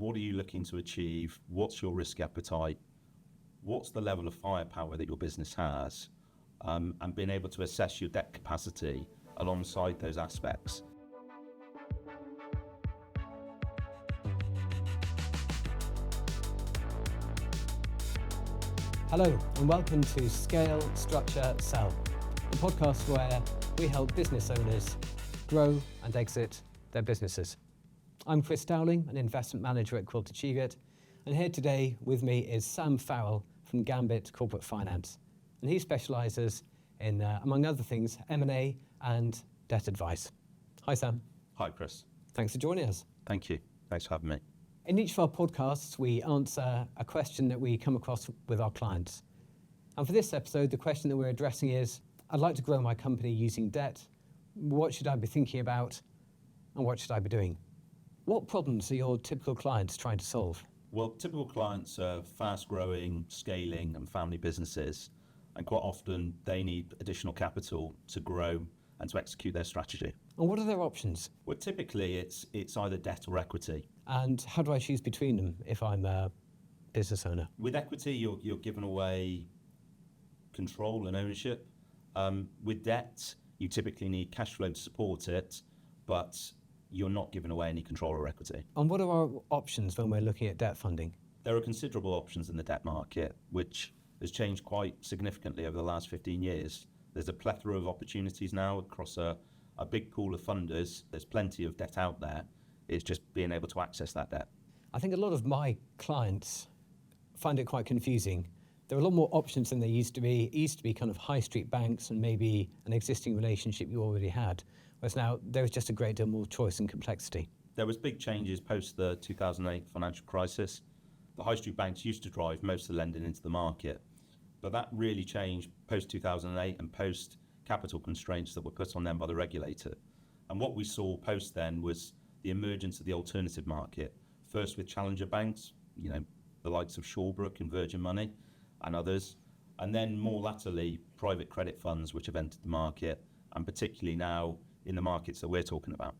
What are you looking to achieve? What's your risk appetite? What's the level of firepower that your business has? And being able to assess your debt capacity alongside those aspects. Hello and welcome to Scale, Structure, Sell, the podcast where we help business owners grow and exit their businesses. I'm Chris Dowling, an investment manager at Quilter Cheviot, and here today with me is Sam Farrell from Gambit Corporate Finance, and he specialises in, among other things, M&A and debt advice. Hi Sam. Hi Chris. Thanks for joining us. Thank you. Thanks for having me. In each of our podcasts, we answer a question that we come across with our clients. And for this episode, the question that we're addressing is, I'd like to grow my company using debt. What should I be thinking about? And what should I be doing? What problems are your typical clients trying to solve? Well, typical clients are fast-growing, scaling and family businesses. And quite often they need additional capital to grow and to execute their strategy. And what are their options? Well, typically it's either debt or equity. And how do I choose between them if I'm a business owner? With equity, you're giving away control and ownership. With debt, you typically need cash flow to support it, but you're not giving away any control or equity. And what are our options when we're looking at debt funding? There are considerable options in the debt market, which has changed quite significantly over the last 15 years. There's a plethora of opportunities now across a big pool of funders. There's plenty of debt out there. It's just being able to access that debt. I think a lot of my clients find it quite confusing. There are a lot more options than there used to be. It used to be kind of high street banks and maybe an existing relationship you already had, whereas now there is just a great deal more choice and complexity. There was big changes post the 2008 financial crisis. The high street banks used to drive most of the lending into the market, but that really changed post 2008 and post capital constraints that were put on them by the regulator. And what we saw post then was the emergence of the alternative market, first with challenger banks, the likes of Shawbrook and Virgin Money and others, and then more latterly private credit funds which have entered the market, and particularly now in the markets that we're talking about.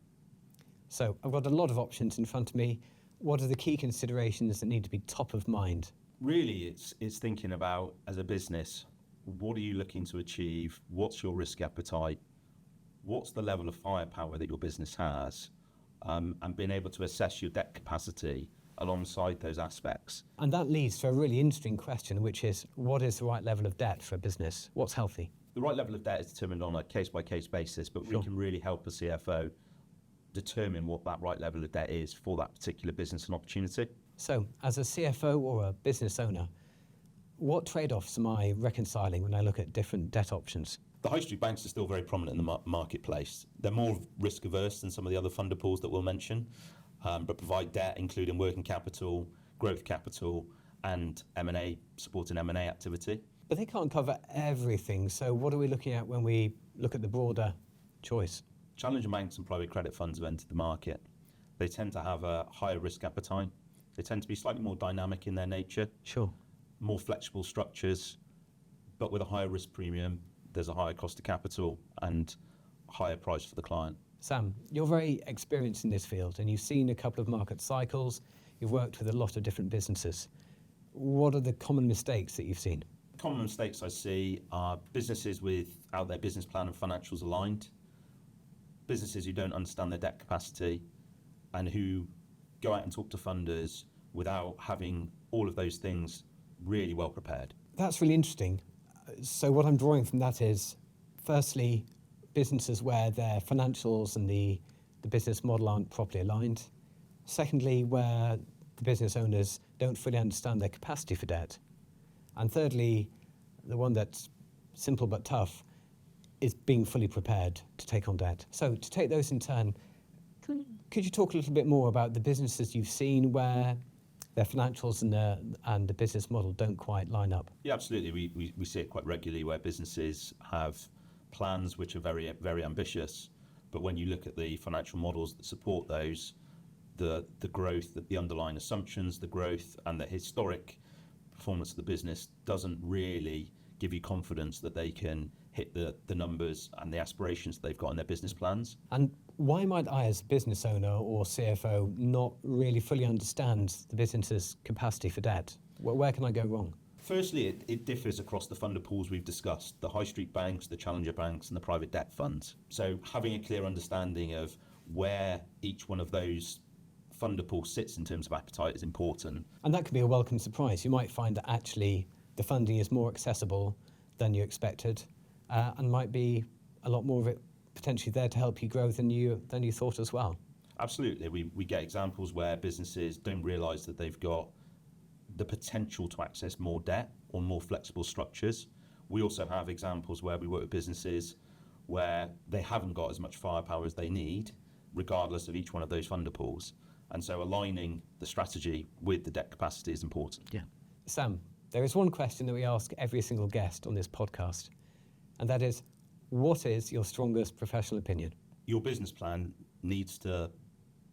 So I've got a lot of options in front of me. What are the key considerations that need to be top of mind? Really, it's thinking about, as a business, what are you looking to achieve? What's your risk appetite? What's the level of firepower that your business has? And being able to assess your debt capacity alongside those aspects. And that leads to a really interesting question, which is, what is the right level of debt for a business? What's healthy? The right level of debt is determined on a case-by-case basis, but we can really help a CFO determine what that right level of debt is for that particular business and opportunity. So, as a CFO or a business owner, what trade-offs am I reconciling when I look at different debt options? The high street banks are still very prominent in the marketplace. They're more risk averse than some of the other funder pools that we'll mention, but provide debt including working capital, growth capital, and M&A, supporting M&A activity. But they can't cover everything, so what are we looking at when we look at the broader choice? Challenger banks and private credit funds have entered the market. They tend to have a higher risk appetite. They tend to be slightly more dynamic in their nature. Sure. More flexible structures, but with a higher risk premium. There's a higher cost of capital and a higher price for the client. Sam, you're very experienced in this field and you've seen a couple of market cycles. You've worked with a lot of different businesses. What are the common mistakes that you've seen? Common mistakes I see are businesses without their business plan and financials aligned, businesses who don't understand their debt capacity and who go out and talk to funders without having all of those things really well prepared. That's really interesting. So what I'm drawing from that is, firstly, businesses where their financials and the business model aren't properly aligned. Secondly, where the business owners don't fully understand their capacity for debt. And thirdly, the one that's simple but tough is being fully prepared to take on debt. So to take those in turn, could you talk a little bit more about the businesses you've seen where their financials and the business model don't quite line up? Yeah, absolutely. We see it quite regularly where businesses have plans which are very, very ambitious, but when you look at the financial models that support those, the growth, the underlying assumptions, the growth and the historic performance of the business doesn't really give you confidence that they can hit the numbers and the aspirations that they've got in their business plans. And why might I, as a business owner or CFO, not really fully understand the business's capacity for debt? Where can I go wrong? Firstly, it differs across the funder pools we've discussed, the high street banks, the challenger banks, and the private debt funds. So having a clear understanding of where each one of those funder pools sits in terms of appetite is important. And that could be a welcome surprise. You might find that actually the funding is more accessible than you expected, and might be a lot more of it potentially there to help you grow than you thought as well. Absolutely. We get examples where businesses don't realise that they've got the potential to access more debt or more flexible structures. We also have examples where we work with businesses where they haven't got as much firepower as they need, regardless of each one of those funder pools. And so aligning the strategy with the debt capacity is important. Yeah. Sam, there is one question that we ask every single guest on this podcast, and that is, what is your strongest professional opinion? Your business plan needs to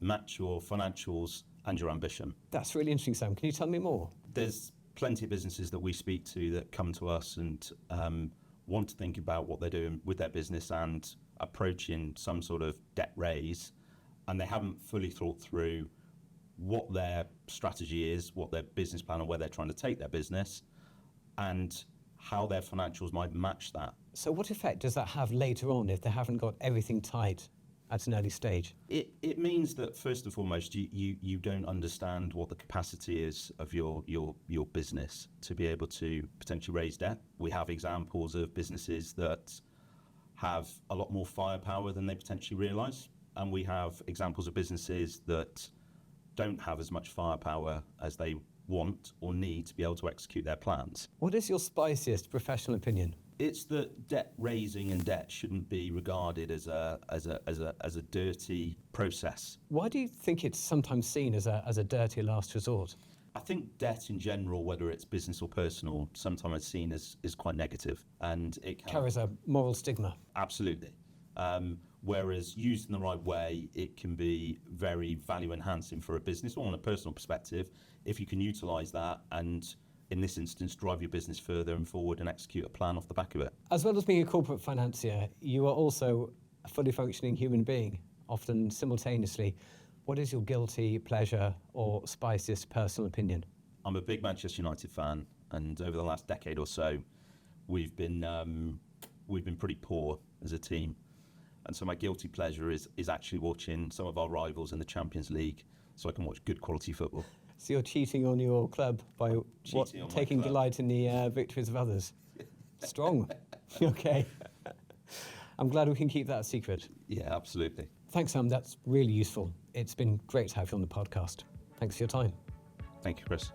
match your financials and your ambition. That's really interesting, Sam. Can you tell me more? There's plenty of businesses that we speak to that come to us and want to think about what they're doing with their business and approaching some sort of debt raise, and they haven't fully thought through what their strategy is, what their business plan, and where they're trying to take their business, and how their financials might match that. So what effect does that have later on if they haven't got everything tight at an early stage? It means that first and foremost, you don't understand what the capacity is of your business to be able to potentially raise debt. We have examples of businesses that have a lot more firepower than they potentially realise, and we have examples of businesses that don't have as much firepower as they want or need to be able to execute their plans. What is your spiciest professional opinion? It's that debt raising and debt shouldn't be regarded as a dirty process. Why do you think it's sometimes seen as a dirty last resort? I think debt in general, whether it's business or personal, sometimes seen as quite negative, and it carries a moral stigma. Absolutely. Whereas used in the right way, it can be very value enhancing for a business or on a personal perspective if you can utilise that and, in this instance, drive your business further and forward and execute a plan off the back of it. As well as being a corporate financier, you are also a fully functioning human being, often simultaneously. What is your guilty pleasure or spiciest personal opinion? I'm a big Manchester United fan, and over the last decade or so, we've been pretty poor as a team. And so my guilty pleasure is actually watching some of our rivals in the Champions League so I can watch good quality football. So you're cheating on your club by taking delight in the victories of others. Strong. Okay. I'm glad we can keep that a secret. Yeah, absolutely. Thanks, Sam. That's really useful. It's been great to have you on the podcast. Thanks for your time. Thank you, Chris.